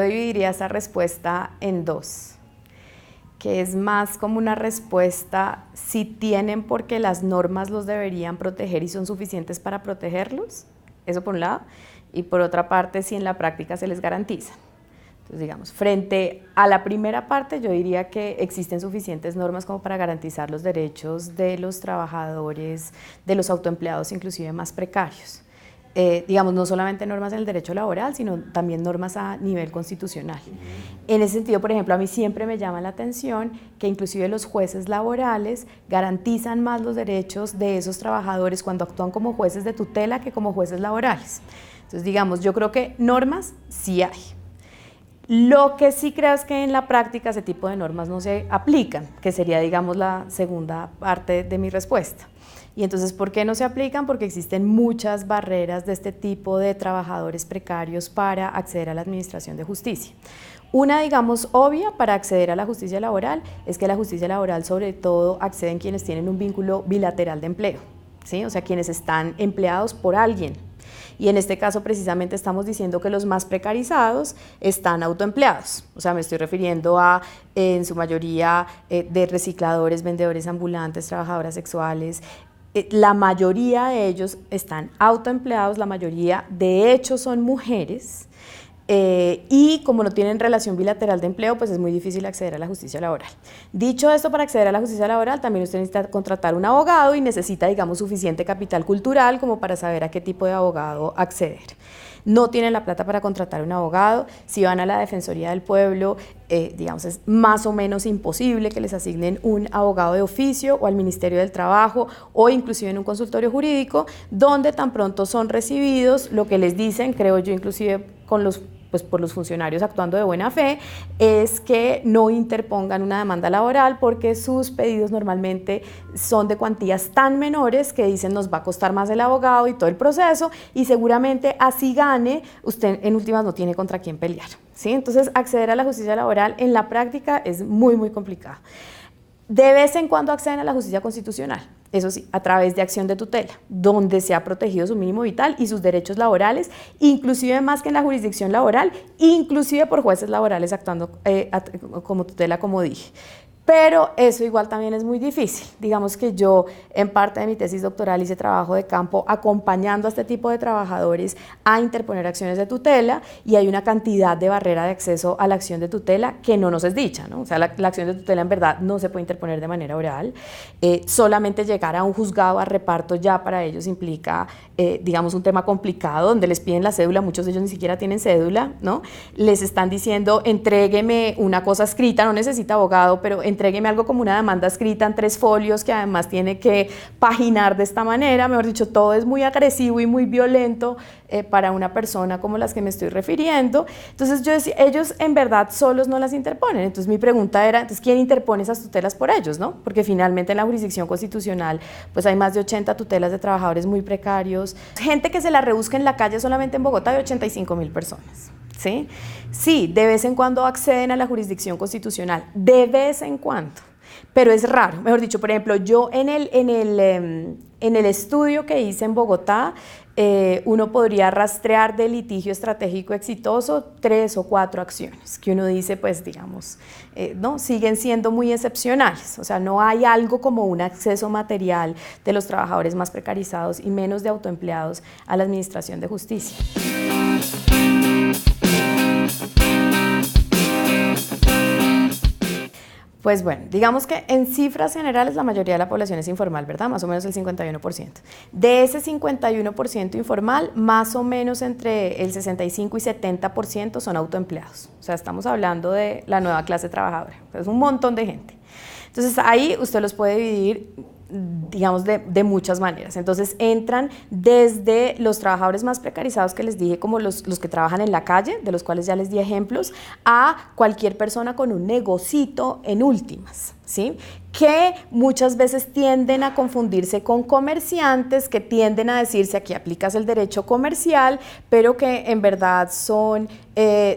dividiría esa respuesta en dos, que es más como una respuesta si tienen porque las normas los deberían proteger y son suficientes para protegerlos, eso por un lado, y por otra parte si en la práctica se les garantiza. Entonces, digamos, frente a la primera parte, yo diría que existen suficientes normas como para garantizar los derechos de los trabajadores, de los autoempleados, inclusive más precarios. Digamos, no solamente normas en el derecho laboral, sino también normas a nivel constitucional. En ese sentido, por ejemplo, a mí siempre me llama la atención que inclusive los jueces laborales garantizan más los derechos de esos trabajadores cuando actúan como jueces de tutela que como jueces laborales. Entonces, digamos, yo creo que normas sí hay. Lo que sí creo es que en la práctica ese tipo de normas no se aplican, que sería, digamos, la segunda parte de mi respuesta. Y entonces, ¿por qué no se aplican? Porque existen muchas barreras de este tipo de trabajadores precarios para acceder a la administración de justicia. Una, digamos, obvia para acceder a la justicia laboral es que la justicia laboral sobre todo acceden quienes tienen un vínculo bilateral de empleo, ¿sí? O sea, quienes están empleados por alguien. Y en este caso precisamente estamos diciendo que los más precarizados están autoempleados, o sea, me estoy refiriendo a, en su mayoría, de recicladores, vendedores ambulantes, trabajadoras sexuales. La mayoría de ellos están autoempleados, la mayoría de hecho son mujeres, y como no tienen relación bilateral de empleo, pues es muy difícil acceder a la justicia laboral. Dicho esto, para acceder a la justicia laboral también usted necesita contratar un abogado y necesita, digamos, suficiente capital cultural como para saber a qué tipo de abogado acceder. No tienen la plata para contratar un abogado, si van a la Defensoría del Pueblo, digamos, es más o menos imposible que les asignen un abogado de oficio o al Ministerio del Trabajo o inclusive en un consultorio jurídico, donde tan pronto son recibidos, lo que les dicen, creo yo, inclusive con los pues por los funcionarios actuando de buena fe, es que no interpongan una demanda laboral porque sus pedidos normalmente son de cuantías tan menores que dicen nos va a costar más el abogado y todo el proceso y seguramente así gane, usted en últimas no tiene contra quién pelear, ¿sí? Entonces acceder a la justicia laboral en la práctica es muy complicado. De vez en cuando acceden a la justicia constitucional, eso sí, a través de acción de tutela, donde se ha protegido su mínimo vital y sus derechos laborales, inclusive más que en la jurisdicción laboral, inclusive por jueces laborales actuando como tutela, como dije. Pero eso igual también es muy difícil. Digamos que yo en parte de mi tesis doctoral hice trabajo de campo acompañando a este tipo de trabajadores a interponer acciones de tutela y hay una cantidad de barrera de acceso a la acción de tutela que no nos es dicha, ¿no? O sea, la acción de tutela en verdad no se puede interponer de manera oral. Solamente llegar a un juzgado a reparto ya para ellos implica, digamos, un tema complicado donde les piden la cédula, muchos de ellos ni siquiera tienen cédula, ¿no? Les están diciendo, entrégueme una cosa escrita, no necesita abogado, pero entrégueme algo como una demanda escrita en 3 folios que además tiene que paginar de esta manera, mejor dicho, todo es muy agresivo y muy violento para una persona como las que me estoy refiriendo. Entonces yo decía, ellos en verdad solos no las interponen, entonces mi pregunta era, entonces ¿quién interpone esas tutelas por ellos, no? Porque finalmente en la jurisdicción constitucional pues hay más de 80 tutelas de trabajadores muy precarios, gente que se la rebusca en la calle solamente en Bogotá de 85.000 personas. ¿Sí? Sí, de vez en cuando acceden a la jurisdicción constitucional, de vez en cuando, pero es raro. Mejor dicho, por ejemplo, yo en el estudio que hice en Bogotá, uno podría rastrear de litigio estratégico exitoso 3 o 4 acciones, que uno dice, pues digamos, no, siguen siendo muy excepcionales, o sea, no hay algo como un acceso material de los trabajadores más precarizados y menos de autoempleados a la administración de justicia. Pues bueno, digamos que en cifras generales la mayoría de la población es informal, ¿verdad? Más o menos el 51%. De ese 51% informal, más o menos entre el 65 y 70% son autoempleados. O sea, estamos hablando de la nueva clase trabajadora. Es un montón de gente. Entonces ahí usted los puede dividir, digamos, de muchas maneras. Entonces entran desde los trabajadores más precarizados que les dije, como los que trabajan en la calle, de los cuales ya les di ejemplos, a cualquier persona con un negocito en últimas. ¿sí? Que muchas veces tienden a confundirse con comerciantes, que tienden a decirse aquí aplicas el derecho comercial, pero que en verdad son,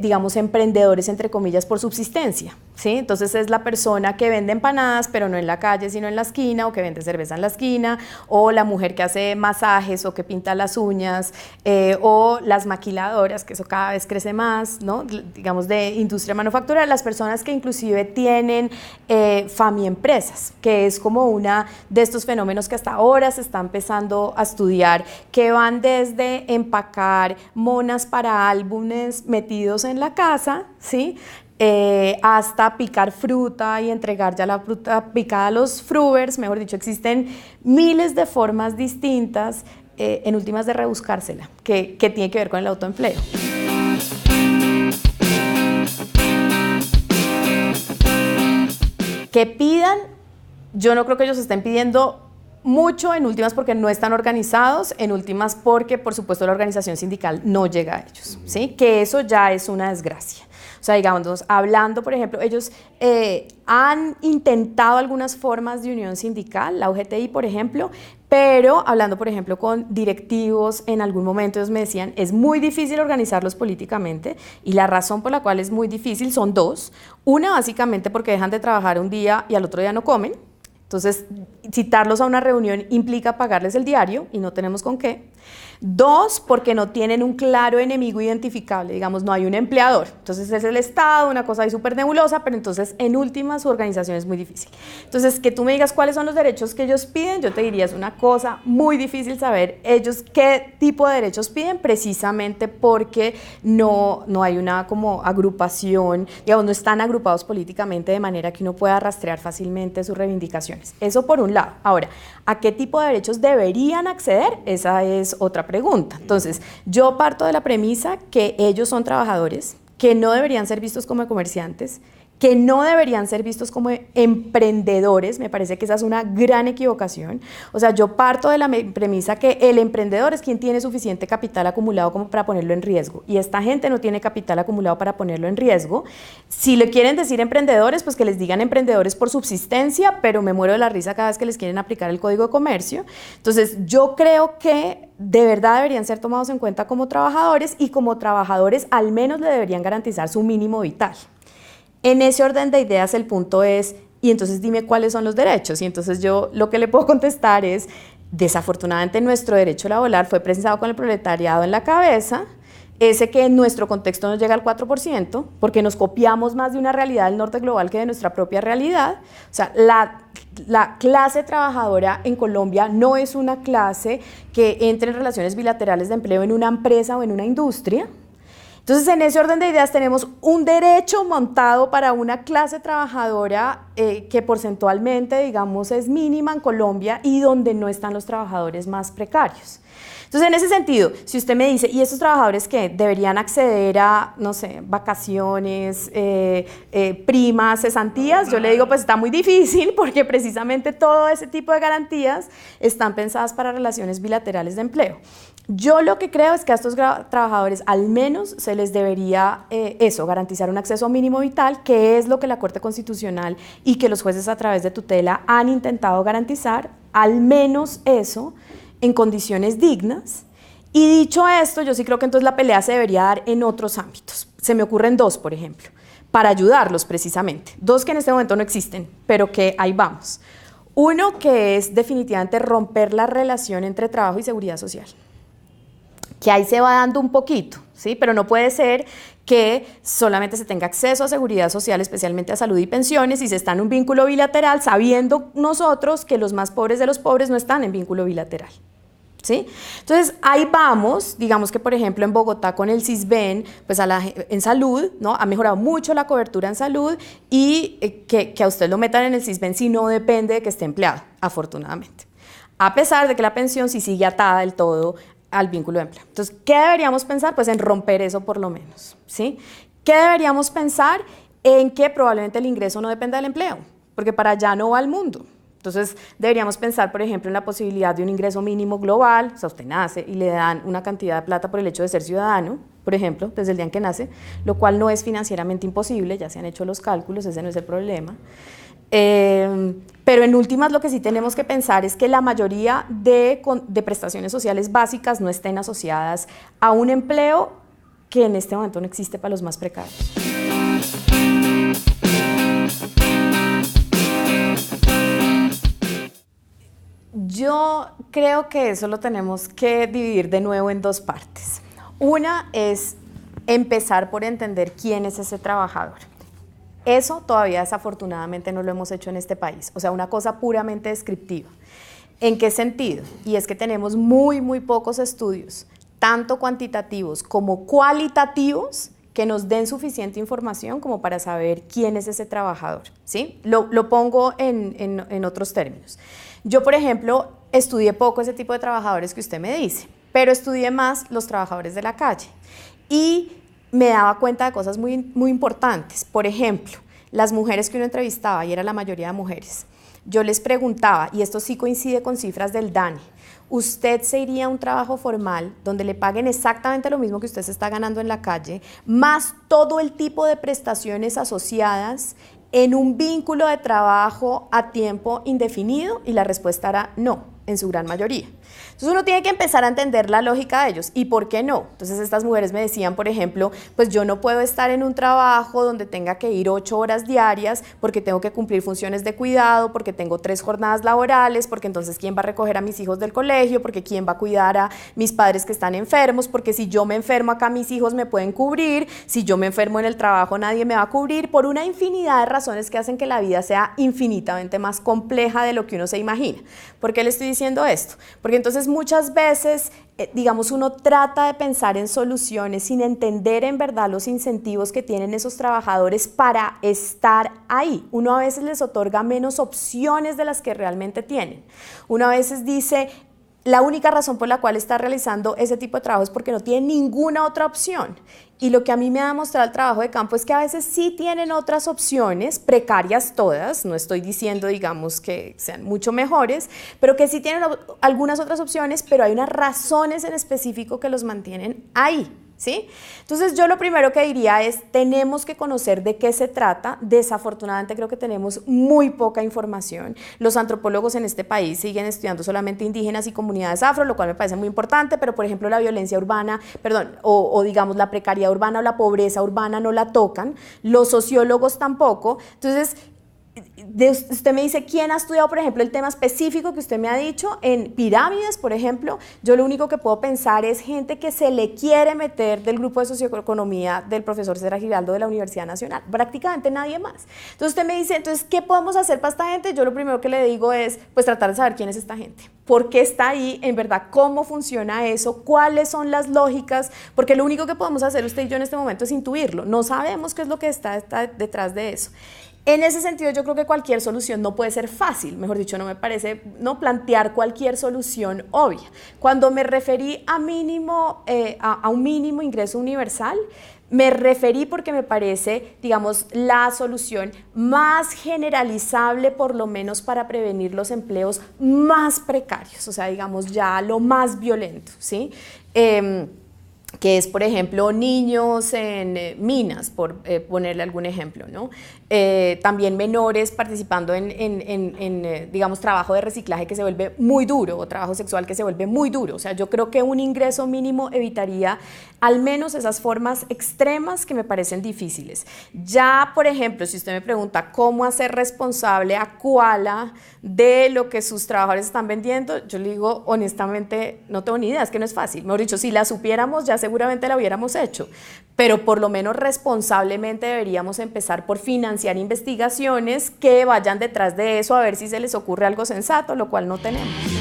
digamos, emprendedores entre comillas por subsistencia, ¿sí? Entonces es la persona que vende empanadas, pero no en la calle, sino en la esquina, o que vende cerveza en la esquina, o la mujer que hace masajes o que pinta las uñas, o las maquiladoras, que eso cada vez crece más, ¿no? Digamos, de industria manufacturera, las personas que inclusive tienen FAMI-empresas, que es como una de estos fenómenos que hasta ahora se está empezando a estudiar, que van desde empacar monas para álbumes metidos en la casa, ¿sí? Hasta picar fruta y entregar ya la fruta picada a los frubers. Mejor dicho, existen miles de formas distintas, en últimas, de rebuscársela, que tiene que ver con el autoempleo. Que pidan, yo no creo que ellos estén pidiendo mucho, en últimas porque no están organizados, en últimas porque por supuesto la organización sindical no llega a ellos, ¿sí? Que eso ya es una desgracia. O sea, digamos, hablando, por ejemplo, ellos han intentado algunas formas de unión sindical, la UGTI, por ejemplo, pero hablando, por ejemplo, con directivos, en algún momento ellos me decían, es muy difícil organizarlos políticamente, y la razón por la cual es muy difícil son dos. Una, básicamente porque dejan de trabajar un día y al otro día no comen. Entonces, citarlos a una reunión implica pagarles el diario y no tenemos con qué. Dos, porque no tienen un claro enemigo identificable, digamos, no hay un empleador. Entonces es el Estado, una cosa ahí súper nebulosa, pero entonces en última su organización es muy difícil. Entonces, que tú me digas cuáles son los derechos que ellos piden, yo te diría, es una cosa muy difícil saber ellos qué tipo de derechos piden, precisamente porque no hay una como agrupación, digamos, no están agrupados políticamente de manera que uno pueda rastrear fácilmente sus reivindicaciones. Eso por un lado. Ahora, ¿a qué tipo de derechos deberían acceder? Esa es otra pregunta. Entonces, yo parto de la premisa que ellos son trabajadores, que no deberían ser vistos como comerciantes, que no deberían ser vistos como emprendedores. Me parece que esa es una gran equivocación. O sea, yo parto de la premisa que el emprendedor es quien tiene suficiente capital acumulado como para ponerlo en riesgo, y esta gente no tiene capital acumulado para ponerlo en riesgo. Si le quieren decir emprendedores, pues que les digan emprendedores por subsistencia, pero me muero de la risa cada vez que les quieren aplicar el Código de Comercio. Entonces, yo creo que de verdad deberían ser tomados en cuenta como trabajadores, y como trabajadores al menos le deberían garantizar su mínimo vital. En ese orden de ideas, el punto es, y entonces dime cuáles son los derechos. Y entonces yo lo que le puedo contestar es, desafortunadamente nuestro derecho laboral fue pensado con el proletariado en la cabeza, ese que en nuestro contexto nos llega al 4%, porque nos copiamos más de una realidad del norte global que de nuestra propia realidad. O sea, la clase trabajadora en Colombia no es una clase que entre en relaciones bilaterales de empleo en una empresa o en una industria. Entonces, en ese orden de ideas tenemos un derecho montado para una clase trabajadora que porcentualmente, digamos, es mínima en Colombia, y donde no están los trabajadores más precarios. Entonces, en ese sentido, si usted me dice, ¿y estos trabajadores qué? ¿Deberían acceder a, no sé, vacaciones, primas, cesantías? Yo le digo, pues está muy difícil, porque precisamente todo ese tipo de garantías están pensadas para relaciones bilaterales de empleo. Yo lo que creo es que a estos trabajadores al menos se les debería garantizar un acceso mínimo vital, que es lo que la Corte Constitucional y que los jueces a través de tutela han intentado garantizar, al menos eso, en condiciones dignas. Y dicho esto, yo sí creo que entonces la pelea se debería dar en otros ámbitos. Se me ocurren dos, por ejemplo, para ayudarlos precisamente. Dos que en este momento no existen, pero que ahí vamos. Uno, que es definitivamente romper la relación entre trabajo y seguridad social, que ahí se va dando un poquito, ¿sí? Pero no puede ser que solamente se tenga acceso a seguridad social, especialmente a salud y pensiones, y se está en un vínculo bilateral, sabiendo nosotros que los más pobres de los pobres no están en vínculo bilateral, ¿sí? Entonces, ahí vamos. Digamos que, por ejemplo, en Bogotá con el CISBEN, pues en salud, ¿no? Ha mejorado mucho la cobertura en salud, y que a usted lo metan en el CISBEN si no depende de que esté empleado, afortunadamente. A pesar de que la pensión sí sigue atada del todo al vínculo de empleo. Entonces, ¿qué deberíamos pensar? Pues en romper eso por lo menos, ¿sí? ¿Qué deberíamos pensar? En que probablemente el ingreso no dependa del empleo, porque para allá no va el mundo. Entonces, deberíamos pensar, por ejemplo, en la posibilidad de un ingreso mínimo global. O sea, usted nace y le dan una cantidad de plata por el hecho de ser ciudadano, por ejemplo, desde el día en que nace, lo cual no es financieramente imposible, ya se han hecho los cálculos, ese no es el problema. Pero en últimas lo que sí tenemos que pensar es que la mayoría de prestaciones sociales básicas no estén asociadas a un empleo que en este momento no existe para los más precarios. Yo creo que eso lo tenemos que dividir de nuevo en dos partes. Una es empezar por entender quién es ese trabajador. Eso todavía desafortunadamente no lo hemos hecho en este país, o sea, una cosa puramente descriptiva. ¿En qué sentido? Y es que tenemos muy pocos estudios, tanto cuantitativos como cualitativos, que nos den suficiente información como para saber quién es ese trabajador, ¿sí? Lo pongo en otros términos. Yo, por ejemplo, estudié poco ese tipo de trabajadores que usted me dice, pero estudié más los trabajadores de la calle y me daba cuenta de cosas muy importantes. Por ejemplo, las mujeres que uno entrevistaba, y era la mayoría de mujeres, yo les preguntaba, y esto sí coincide con cifras del DANE, ¿usted se iría a un trabajo formal donde le paguen exactamente lo mismo que usted se está ganando en la calle, más todo el tipo de prestaciones asociadas en un vínculo de trabajo a tiempo indefinido? Y la respuesta era no, en su gran mayoría. Entonces uno tiene que empezar a entender la lógica de ellos. ¿Y por qué no? Entonces estas mujeres me decían, por ejemplo, pues yo no puedo estar en un trabajo donde tenga que ir 8 horas diarias porque tengo que cumplir funciones de cuidado, porque tengo 3 jornadas laborales, porque entonces ¿quién va a recoger a mis hijos del colegio? Porque ¿quién va a cuidar a mis padres que están enfermos? Porque si yo me enfermo acá mis hijos me pueden cubrir, si yo me enfermo en el trabajo nadie me va a cubrir, por una infinidad de razones que hacen que la vida sea infinitamente más compleja de lo que uno se imagina. ¿Por qué le estoy diciendo esto? Porque entonces muchas veces, digamos, uno trata de pensar en soluciones sin entender en verdad los incentivos que tienen esos trabajadores para estar ahí. Uno a veces les otorga menos opciones de las que realmente tienen. Uno a veces dice, la única razón por la cual está realizando ese tipo de trabajo es porque no tiene ninguna otra opción. Y lo que a mí me ha demostrado el trabajo de campo es que a veces sí tienen otras opciones, precarias todas, no estoy diciendo, digamos, que sean mucho mejores, pero que sí tienen algunas otras opciones, pero hay unas razones en específico que los mantienen ahí, ¿sí? Entonces yo lo primero que diría es, tenemos que conocer de qué se trata. Desafortunadamente creo que tenemos muy poca información. Los antropólogos en este país siguen estudiando solamente indígenas y comunidades afro, lo cual me parece muy importante, pero por ejemplo la violencia urbana, o digamos la precariedad urbana o la pobreza urbana no la tocan, los sociólogos tampoco. Entonces, usted me dice, ¿quién ha estudiado, por ejemplo, el tema específico que usted me ha dicho? En pirámides, por ejemplo, yo lo único que puedo pensar es gente que se le quiere meter del grupo de socioeconomía del profesor Cera Giraldo de la Universidad Nacional, prácticamente nadie más. Entonces usted me dice, entonces, ¿qué podemos hacer para esta gente? Yo lo primero que le digo es, pues tratar de saber quién es esta gente, por qué está ahí, en verdad, cómo funciona eso, cuáles son las lógicas, porque lo único que podemos hacer usted y yo en este momento es intuirlo, no sabemos qué es lo que está detrás de eso. En ese sentido, yo creo que cualquier solución no puede ser fácil, mejor dicho, no me parece no plantear cualquier solución obvia. Cuando me referí a un mínimo ingreso universal, me referí porque me parece, digamos, la solución más generalizable, por lo menos para prevenir los empleos más precarios, o sea, digamos, ya lo más violento, ¿sí? Que es, por ejemplo, niños en minas, por ponerle algún ejemplo, ¿no? También menores participando en digamos, trabajo de reciclaje que se vuelve muy duro, o trabajo sexual que se vuelve muy duro. O sea, yo creo que un ingreso mínimo evitaría al menos esas formas extremas que me parecen difíciles. Ya, por ejemplo, si usted me pregunta cómo hacer responsable a Koala de lo que sus trabajadores están vendiendo, yo le digo, honestamente, no tengo ni idea, es que no es fácil. Mejor dicho, si la supiéramos, ya seguramente la hubiéramos hecho, pero por lo menos responsablemente deberíamos empezar por financiar investigaciones que vayan detrás de eso, a ver si se les ocurre algo sensato, lo cual no tenemos.